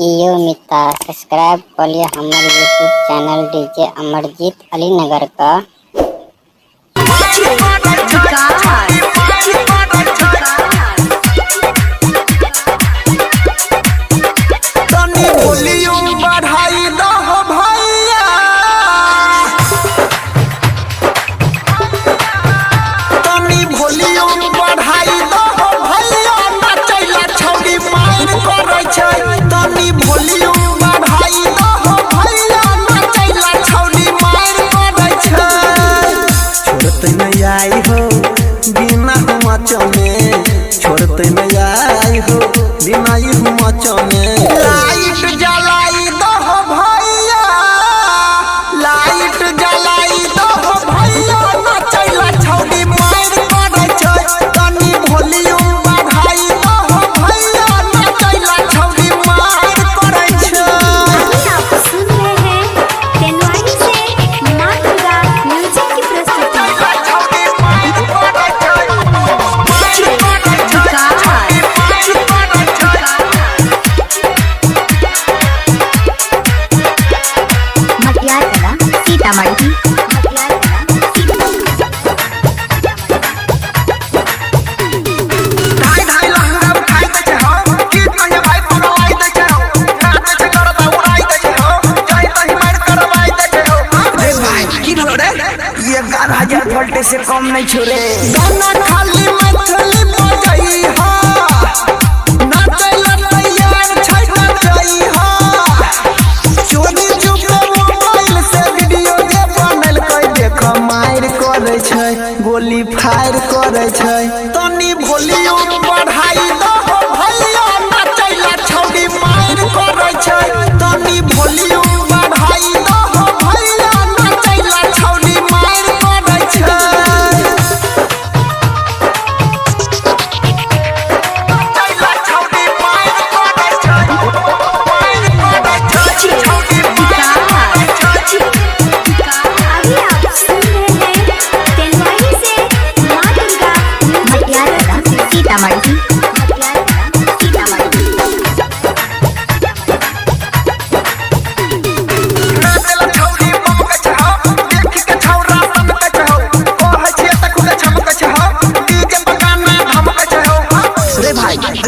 कियो मिता सब्सक्राइब करिए हमारे YouTube channel DJ Amarjeet Alinagar का। छोड़ते नहीं आई हो बिना मचने लाइट जलाई दो भैया, लाइट जलाई दो भैया, नचैला छौड़ी मार करे छै तनी वॉल्यूम बढ़ाई दो भैया, नचैला छौड़ी मार करे छै। आप सुन रहे हैं तेनवाई से मां दुर्गा म्यूजिक की प्रस्तुति। वोल्टेज से कम नहीं छोड़े गाना खाली मैथिली बजाई हा, नाचैला तैयार छै नचई हा, चोरी चुपे मोबाइल से वीडियो जे बनल कई देख मार करे छै गोली फायर करे छै तनी वॉल्यूम बढ़ाई दो भैया, नचैला छौड़ी मार करे छै तनी वॉल्यूम बढ़ाई दो भैया, नचैला छौड़ी मार करे छै। अभी आप सुन रहे हैं तेनवाई से मां दुर्गा म्यूजिक सीतामढ़ी।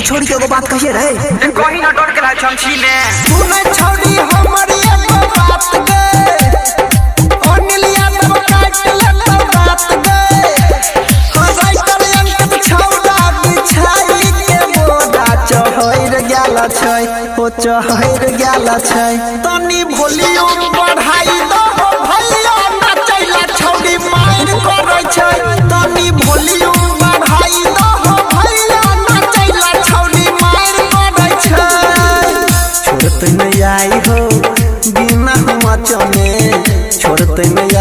छोड़ी के बात कहिए रे कहीं ना डर के रह छमछी ने सुनै छोड़ी हमर एगो बात गे ओनिलिया तब काट ले तो बात गे हजाई कर अंक छौड़ा बिछाई के मोड़ा चहैर गेल छै ओ चहैर गेल छै तनी वॉल्यूम बढ़ाई दो भैया, नचैला छौड़ी मार करे छै तनी वॉल्यूम बढ़ाई दो भैया, नचैला छौड़ी मार करे छै। छोड़ते नहीं आई हो बिना मचने, छोड़ते नहीं